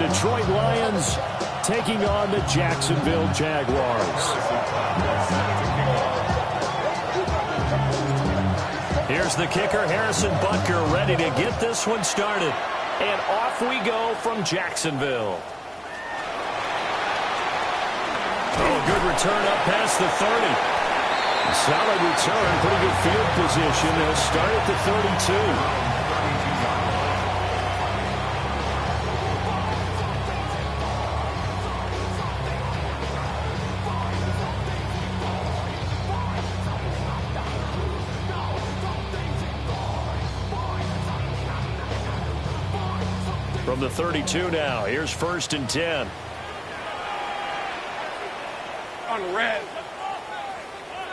Detroit Lions taking on the Jacksonville Jaguars. Here's the kicker, Harrison Butker, ready to get this one started. And off we go from Jacksonville. Oh, good return up past the 30. Solid return, pretty good field position. They'll start at the 32. From the 32 now, here's 1st and 10. On red.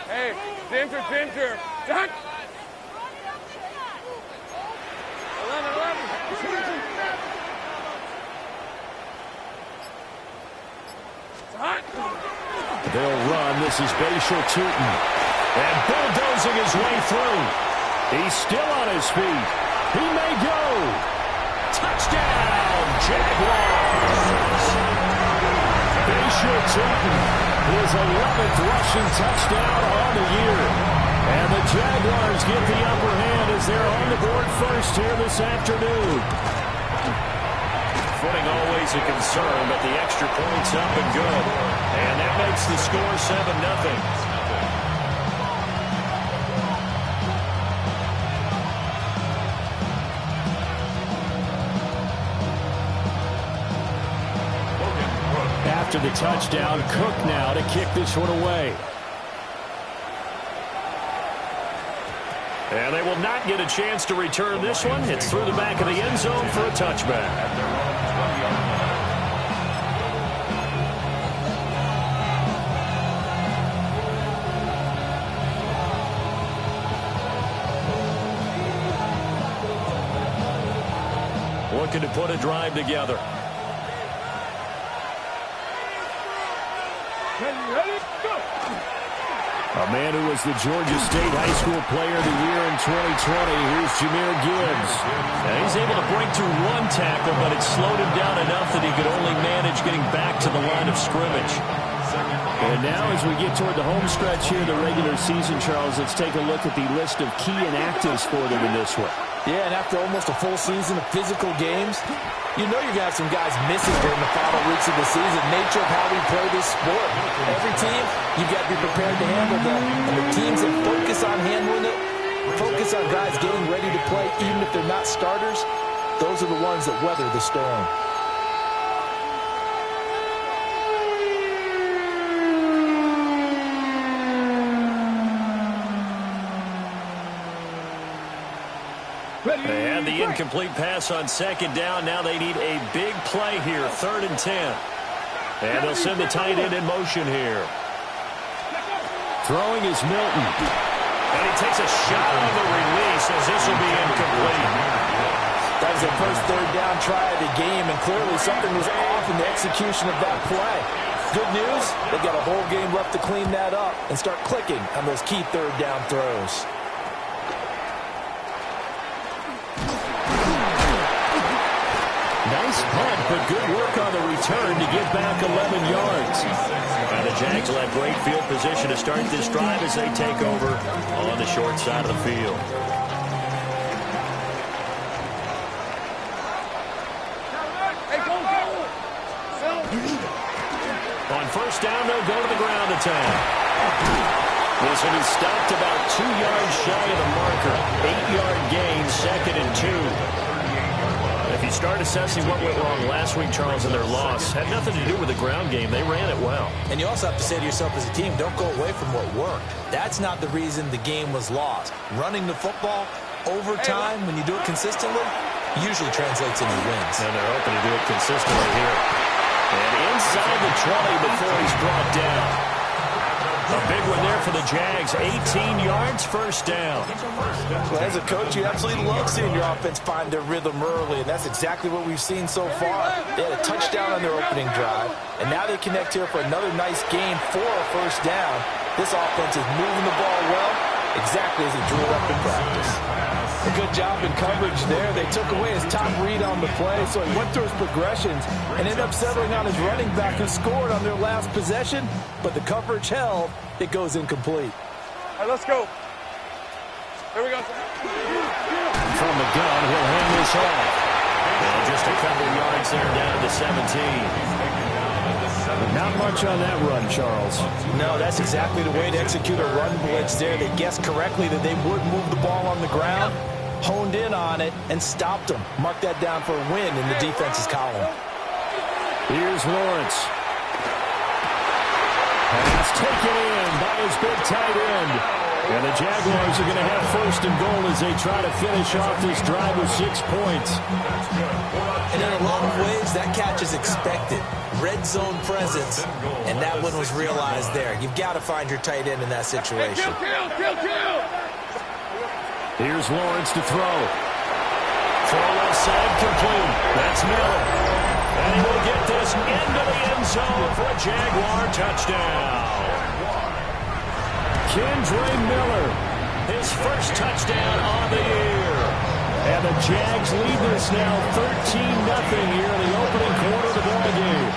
Hey, Ginger. Duck. 11. They'll run. This is Bashal Tootin. And bulldozing his way through. He's still on his feet. He may go. Touchdown, Jaguars. Bashal Tootin. His 11th rushing touchdown on the year. And the Jaguars get the upper hand as they're on the board first here this afternoon. Footing always a concern, but the extra point's up and good. And that makes the score 7-0. After the touchdown, Cook now to kick this one away. And they will not get a chance to return this one. It's through the back of the end zone for a touchback. Looking to put a drive together. A man who was the Georgia State High School Player of the Year in 2020. Here's Jahmyr Gibbs. And he's able to break through one tackle, but it slowed him down enough that he could only manage getting back to the line of scrimmage. And now as we get toward the home stretch here of the regular season, Charles, let's take a look at the list of key inactives for them in this one. Yeah, and after almost a full season of physical games, you know you're going to have some guys missing during the final weeks of the season. Nature of how we play this sport. Every team, you've got to be prepared to handle them. And the teams that focus on handling it, focus on guys getting ready to play, even if they're not starters, those are the ones that weather the storm. They had the incomplete pass on 2nd down. Now they need a big play here, 3rd and 10. And they'll send the tight end in motion here. Throwing is Milton. And he takes a shot on the release as this will be incomplete. That was their first 3rd down try of the game, and clearly something was off in the execution of that play. Good news, they've got a whole game left to clean that up and start clicking on those key 3rd down throws. Nice punt, but good work on the return to get back 11 yards. And the Jags will have great field position to start this drive as they take over on the short side of the field. On 1st down, they'll go to the ground attack. This one is stopped about 2 yards shy of the marker. 8-yard gain, 2nd and 2. If you start assessing what went wrong last week, Charles, in their loss, had nothing to do with the ground game. They ran it well. And you also have to say to yourself as a team, don't go away from what worked. That's not the reason the game was lost. Running the football over time, when you do it consistently, usually translates into wins. And they're hoping to do it consistently here. And inside the 20 before he's brought down. A big one there for the Jags. 18 yards, 1st down. Well, as a coach, you absolutely love seeing your offense find their rhythm early, and that's exactly what we've seen so far. They had a touchdown on their opening drive, and now they connect here for another nice gain for a 1st down. This offense is moving the ball well, exactly as he drew it up in practice. A good job in coverage there. They took away his top read on the play, so he went through his progressions and ended up settling on his running back who scored on their last possession, but the coverage held. It goes incomplete. All right, let's go. Here we go. From the gun, he'll hand this off. And just a couple yards there down to 17. Not much on that run, Charles. No, that's exactly the way to execute a run blitz there. They guessed correctly that they would move the ball on the ground, honed in on it, and stopped them. Mark that down for a win in the defense's column. Here's Lawrence. Pass taken in by his big tight end. And the Jaguars are going to have first and goal as they try to finish off this drive with 6 points. And in a lot of ways, that catch is expected. Red zone presence, and that one was realized there. You've got to find your tight end in that situation. Kill. Here's Lawrence to throw. Throw left side complete. That's Miller. And he will get this into the end zone for a Jaguar touchdown. Kendre Miller, his first touchdown on the year. And the Jags lead this now 13-0 here in the opening quarter of the ball game.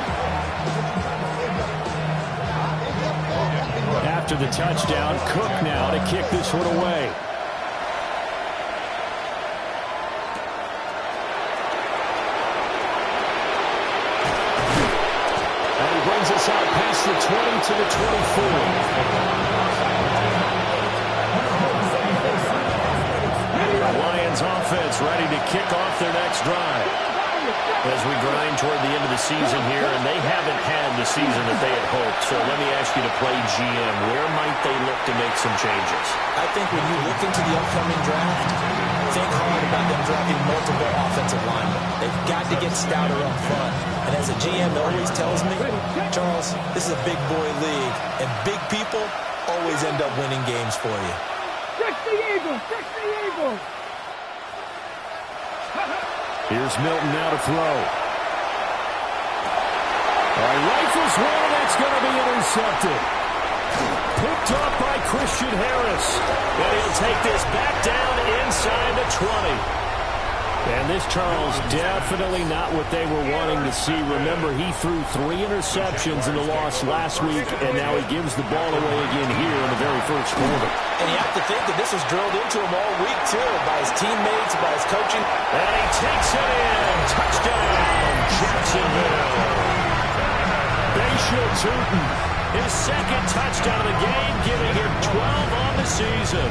After the touchdown, Cook now to kick this one away. And he brings us out past the 20 to the 24. Lions offense ready to kick off their next drive. As we grind toward the end of the season here, and they haven't had the season that they had hoped. So let me ask you to play GM. Where might they look to make some changes? I think when you look into the upcoming draft, think hard about them drafting multiple offensive linemen. They've got to get stouter up front. And as a GM always tells me, Charles, this is a big boy league, and big people always end up winning games for you. Fix the Eagles. Here's Milton now to throw. All right, rifles one, and that's going to be intercepted. Picked up by Christian Harris. And he'll take this back down inside the 20. And this, Charles, definitely not what they were wanting to see. Remember, he threw 3 interceptions in the loss last week, and now he gives the ball away again here in the very first quarter. And you have to think that this was drilled into him all week, too, by his teammates, by his coaching. And he takes it in. Touchdown, Jacksonville. Bashil Tootin, his second touchdown of the game, giving him 12 on the season.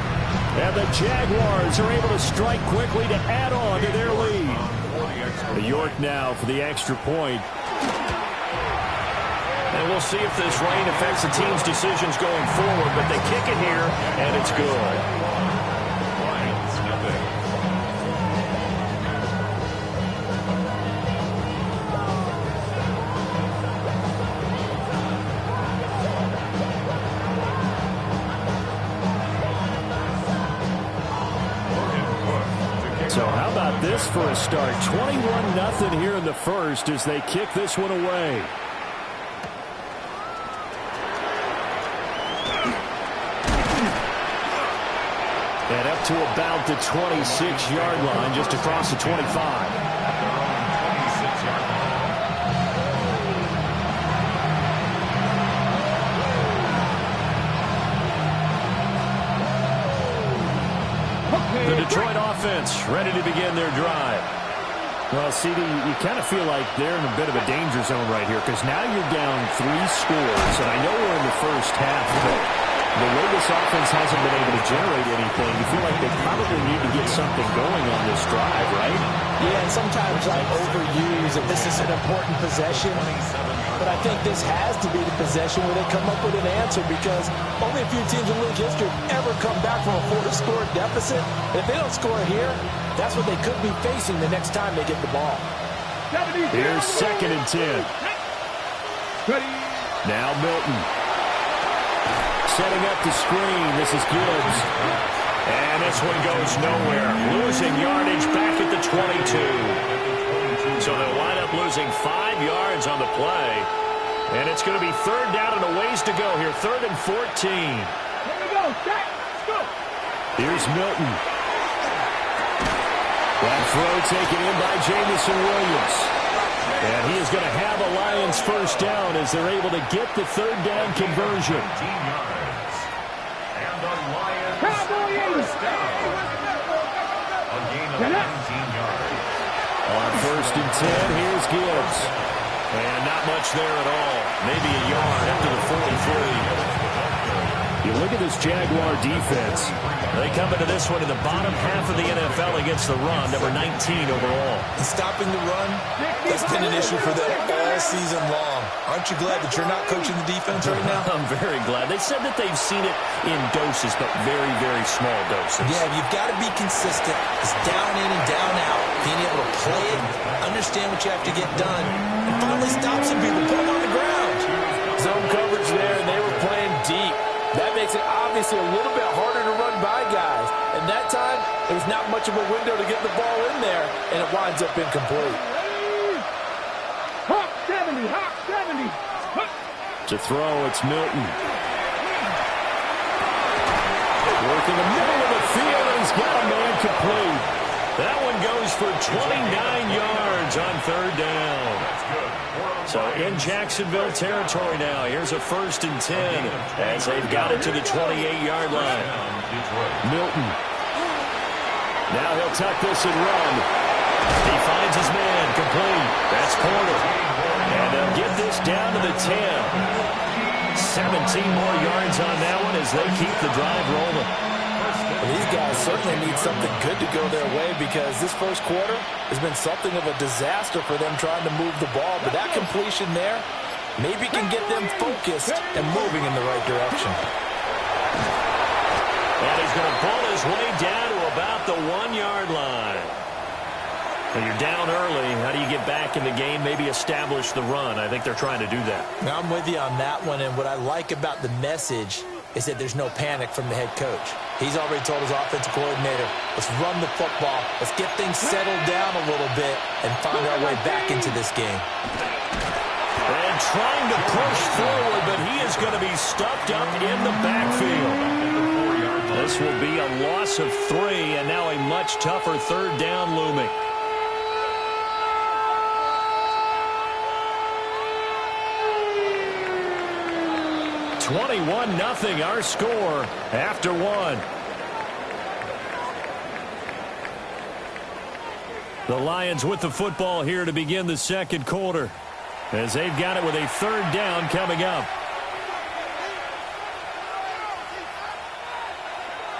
And the Jaguars are able to strike quickly to add on to their lead. York now for the extra point. And we'll see if this rain affects the team's decisions going forward, but they kick it here, and it's good. So how about this for a start? 21-0 here in the first as they kick this one away. And up to about the 26-yard line, just across the 25. The Detroit offense ready to begin their drive. Well, CD, you kind of feel like they're in a bit of a danger zone right here because now you're down 3 scores, and I know we're in the first half, but the way this offense hasn't been able to generate anything, you feel like they probably need to get something going on this drive, right? Yeah, and sometimes I overuse that this is an important possession, but I think this has to be the possession where they come up with an answer because only a few teams in league history ever come back from a 4-score deficit. And if they don't score here, that's what they could be facing the next time they get the ball. Here's 2nd and 10. Now Milton. Setting up the screen. This is Gibbs. And this one goes nowhere. Losing yardage back at the 22. So they'll wind up losing 5 yards on the play. And it's going to be 3rd down and a ways to go here. 3rd and 14. Here we go. Let's go. Here's Milton. That throw taken in by Jamison Williams. And he is going to have a Lions first down as they're able to get the third down conversion. And the Lions first down. A gain of 19 yards. On first and 10, here's Gibbs. And not much there at all. Maybe a yard up to the 43. You look at this Jaguar defense. They come into this one in the bottom half of the NFL against the run, number 19 overall. And stopping the run, that's been an issue for them all season long. Aren't you glad that you're not coaching the defense right now? I'm very glad. They said that they've seen it in doses, but very, very small doses. Yeah, you've got to be consistent. It's down in and down out. Being able to play it, understand what you have to get done, and finally stop some people, put them on the ground. Zone coverage there, and they were playing deep. That makes it obviously a little bit harder to run by guys. And that time, there's not much of a window to get the ball in there, and it winds up incomplete. Hawk 70, Hawk 70. To throw, it's Milton. Working the middle of the field, and he's got a man complete. That one goes for 29 yards on third down. So in Jacksonville territory now. Here's a first and 10 as they've got it to the 28-yard line. Milton. Now he'll tuck this and run. He finds his man complete. That's Porter. And they'll get this down to the 10. 17 more yards on that one as they keep the drive rolling. Well, these guys certainly need something good to go their way because this first quarter has been something of a disaster for them trying to move the ball. But that completion there maybe can get them focused and moving in the right direction. And he's going to pull his way down to about the 1-yard line. When you're down early, how do you get back in the game, maybe establish the run? I think they're trying to do that. Now, I'm with you on that one, and what I like about the message is that there's no panic from the head coach. He's already told his offensive coordinator, let's run the football, let's get things settled down a little bit and find our way back into this game. And trying to push forward, but he is going to be stuffed up in the backfield. This will be a loss of 3, and now a much tougher third down looming. (21-0) our score after 1. The Lions with the football here to begin the second quarter as they've got it with a third down coming up.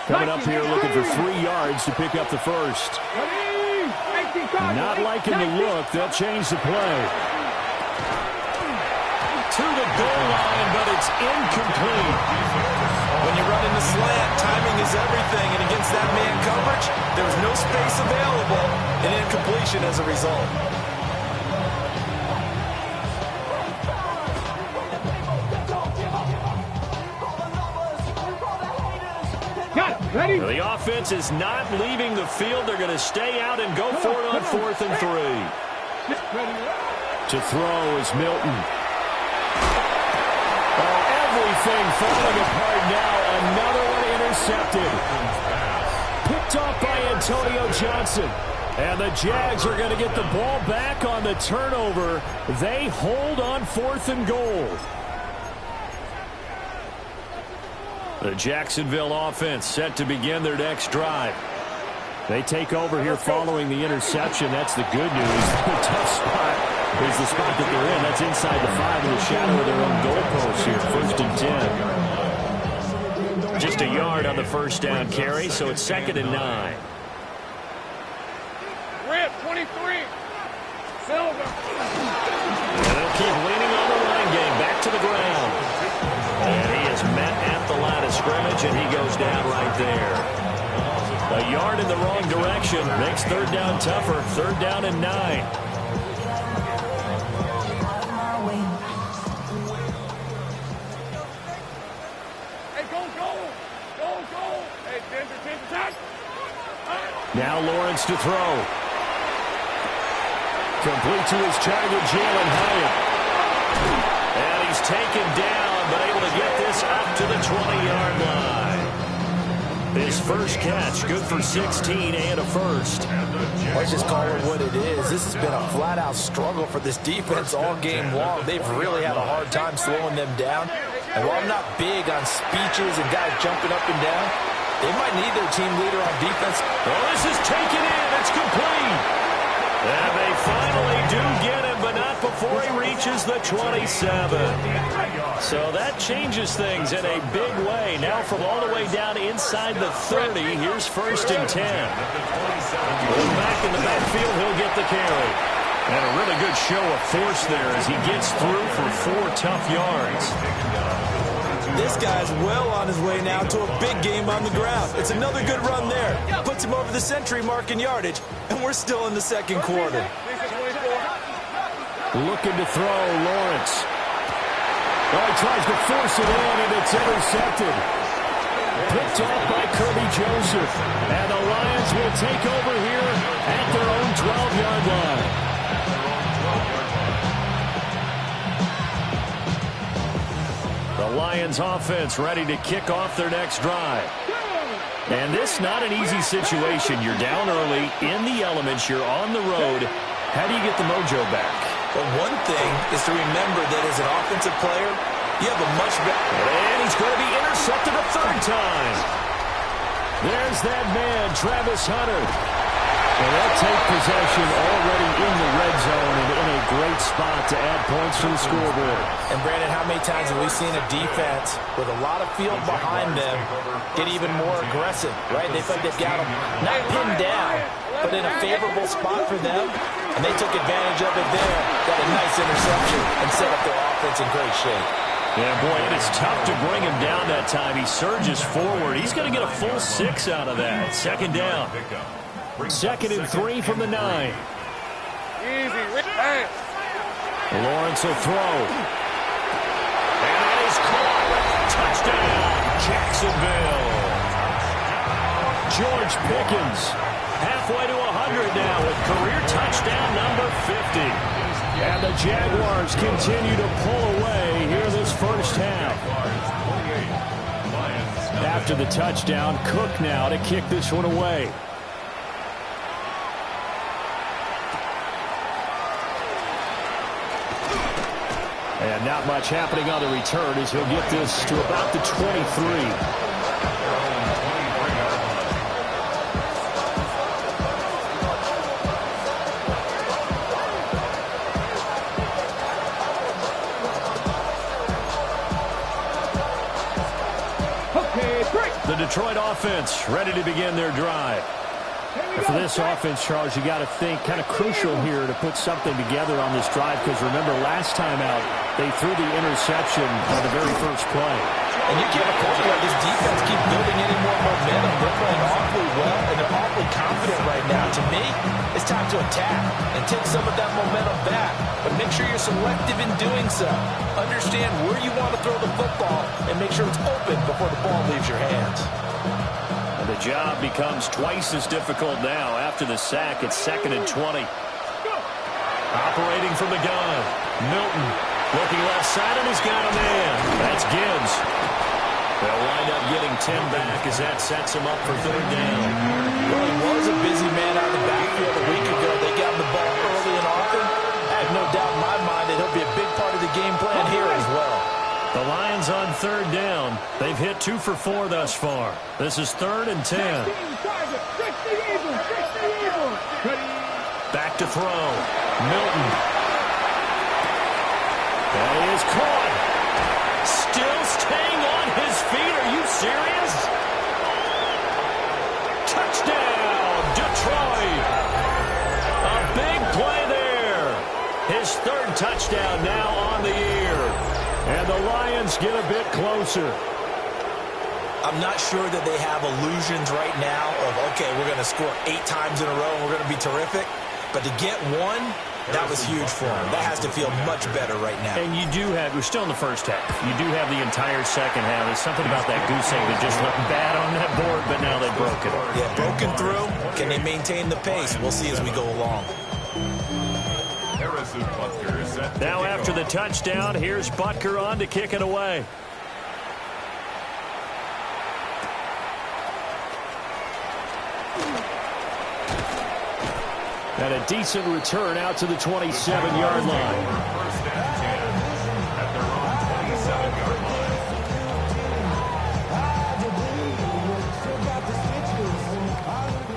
Coming up here looking for 3 yards to pick up the first. Not liking the look. They'll change the play. To the goal line, but it's incomplete. When you run in the slant, timing is everything, and against that man coverage, there's no space available, and incompletion as a result. Ready? The offense is not leaving the field. They're going to stay out and go for it on 4th and 3. To throw is Milton. Everything falling apart now. Another one intercepted. Picked off by Antonio Johnson. And the Jags are going to get the ball back on the turnover. They hold on 4th and goal. The Jacksonville offense set to begin their next drive. They take over here following the interception. That's the good news. The tough spot is the spot that they're in. That's inside the 5 in the shadow of their own goalpost here. 1st and 10. Just a yard on the first down carry, so it's 2nd and 9. Rip, 23. Silver. And they'll keep leaning on the running game. Back to the ground. And he is met at the line of scrimmage, and he goes down right there. A yard in the wrong direction makes third down tougher. 3rd down and 9. Now Lawrence to throw. Complete to his target, Jalen Hyatt. And he's taken down, but able to get this up to the 20-yard line. His first catch, good for 16 and a first. Let's just call it what it is. This has been a flat-out struggle for this defense all game long. They've really had a hard time slowing them down. And while I'm not big on speeches and guys jumping up and down, they might need their team leader on defense. Oh, this is taken in. It's complete. And they finally do get him, but not before he reaches the 27. So that changes things in a big way. Now from all the way down inside the 30, here's 1st and 10. Back in the backfield, he'll get the carry. And a really good show of force there as he gets through for 4 tough yards. This guy's well on his way now to a big game on the ground. It's another good run there. Puts him over the century mark in yardage, and we're still in the second quarter. Looking to throw, Lawrence. Oh, he tries to force it in, and it's intercepted. Picked off by Kirby Joseph. And the Lions will take over here at their own 12-yard line. The Lions offense ready to kick off their next drive. And this not an easy situation. You're down early, in the elements, you're on the road. How do you get the mojo back? Well, one thing is to remember that as an offensive player, you have a much better... And he's going to be intercepted a 3rd time. There's that man, Travis Hunter. And they'll take possession already in the red zone and in a great spot to add points to the scoreboard. And, Brandon, how many times have we seen a defense with a lot of field behind them get even more aggressive, right? They feel like they've got them not pinned down, but in a favorable spot for them, and they took advantage of it there. Got a nice interception and set up their offense in great shape. Yeah, boy, it is tough to bring him down that time. He surges forward. He's going to get a full 6 out of that. 2nd down. 2nd and 3 from the 9. Easy. Hey. Lawrence will throw. And that is caught. Touchdown, Jacksonville. George Pickens, halfway to 100 now with career touchdown number 50. And the Jaguars continue to pull away here this first half. After the touchdown, Cook now to kick this one away. And not much happening on the return as he'll get this to about the 23. The Detroit offense ready to begin their drive. And for this offense, Charles, you got to think kind of crucial here to put something together on this drive because remember last time out they threw the interception on the very first play. And you can't afford to let this defense keep building any more momentum. They're playing awfully well and they're awfully confident right now. To me, it's time to attack and take some of that momentum back. But make sure you're selective in doing so. Understand where you want to throw the football and make sure it's open before the ball leaves your hands. And the job becomes twice as difficult now after the sack. It's 2nd and 20. Operating from the gun. Milton looking left side and he's got a man. That's Gibbs. They'll wind up getting 10 back as that sets him up for 3rd down. Well, he was a busy man out of the backfield a week ago. They got him the ball early and often. I have no doubt in my mind that he'll be a big part of the game plan here as well. The Lions on 3rd down. They've hit 2 for 4 thus far. This is 3rd and 10. Back to throw. Milton. And he is caught. Still staying on his feet. Are you serious? Touchdown, Detroit. A big play there. His 3rd touchdown now on the year. And the Lions get a bit closer. I'm not sure that they have illusions right now of, okay, we're going to score 8 times in a row and we're going to be terrific. But to get 1, that was huge for them. That has to feel much better right now. And you do have, we're still in the first half. You do have the entire second half. There's something about that goose egg that just looked bad on that board, but now they've broken it. Yeah, broken through. Can they maintain the pace? We'll see as we go along. Now after the touchdown, here's Butker on to kick it away. And a decent return out to the 27-yard line. First and 10 at their own 27-yard line.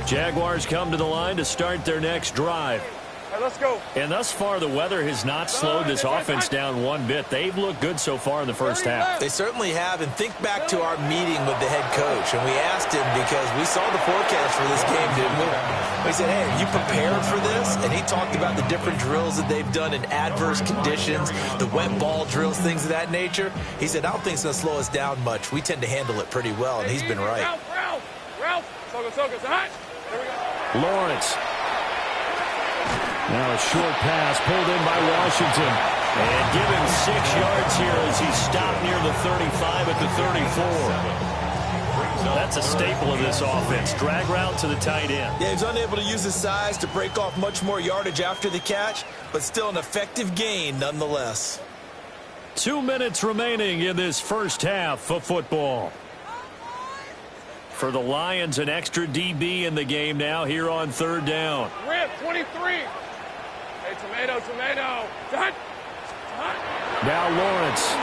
Jaguars come to the line to start their next drive. Hey, let's go. And thus far, the weather has not slowed this offense down one bit. They've looked good so far in the first half. They certainly have. And think back to our meeting with the head coach. And we asked him because we saw the forecast for this game, didn't we? We said, hey, are you prepared for this? And he talked about the different drills that they've done in adverse conditions, the wet ball drills, things of that nature. He said, I don't think it's going to slow us down much. We tend to handle it pretty well, and he's been right. Ralph. Soga. Hot. There we go. Lawrence. Now a short pass pulled in by Washington. And given 6 yards here as he stopped near the 35 at the 34. That's a staple of this offense. Drag route to the tight end. Yeah, he's unable to use his size to break off much more yardage after the catch, but still an effective gain nonetheless. 2 minutes remaining in this first half of football. For the Lions, an extra DB in the game now here on third down. Rip, 23. Hey, tomato. Hot. Now Lawrence.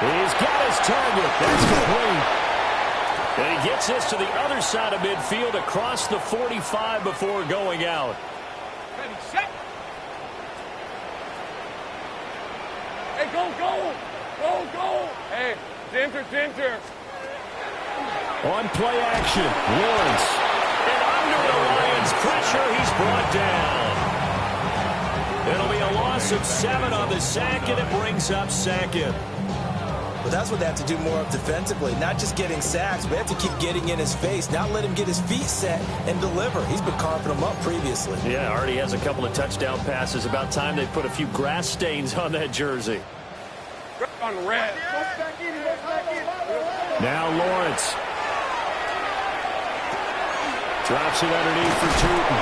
He's got his target. That's complete. And he gets this to the other side of midfield across the 45 before going out. Ready, set. Hey, go. Hey, Ginger. On play action, Lawrence. And under the Lions' pressure, he's brought down. It'll be a loss of 7 on the sack, and it brings up second. But that's what they have to do more of defensively. Not just getting sacks, but they have to keep getting in his face. Not let him get his feet set and deliver. He's been carving them up previously. Yeah, already has a couple of touchdown passes. About time they put a few grass stains on that jersey. On red. Now Lawrence. Drops it underneath for Tootin.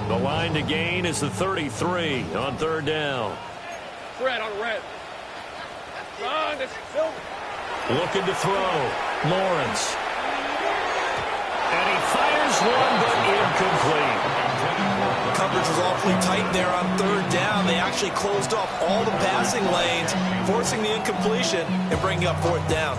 The line to gain is the 33 on third down. Red on red. Looking to throw. Lawrence. And he fires one, but incomplete. Coverage was awfully tight there on third down. They actually closed off all the passing lanes, forcing the incompletion and bringing up fourth down.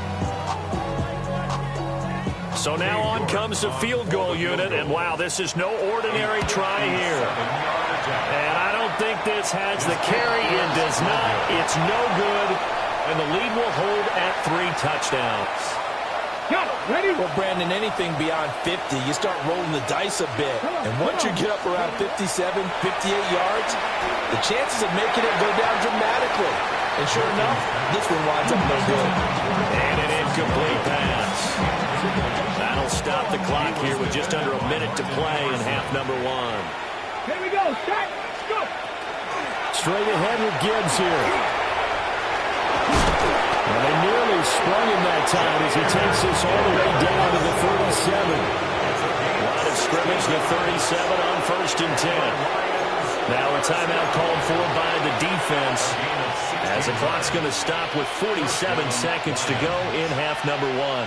So now on comes the field goal unit, and wow, this is no ordinary try here. And I don't think this has the carry. It does not. It's no good, and the lead will hold at 3 touchdowns. Ready? Well, Brandon, anything beyond 50, you start rolling the dice a bit. And once you get up around 57, 58 yards, the chances of making it go down dramatically. And sure enough, this one winds up no good. And an incomplete pass. That'll stop the clock here with just under a minute to play in half number 1. Here we go. Set. Go. Straight ahead with Gibbs here. And they nearly sprung him that time as he takes this all the way down to the 37. Line of scrimmage, the 37 on 1st and 10. Now a timeout called for by the defense as the clock's going to stop with 47 seconds to go in half number 1.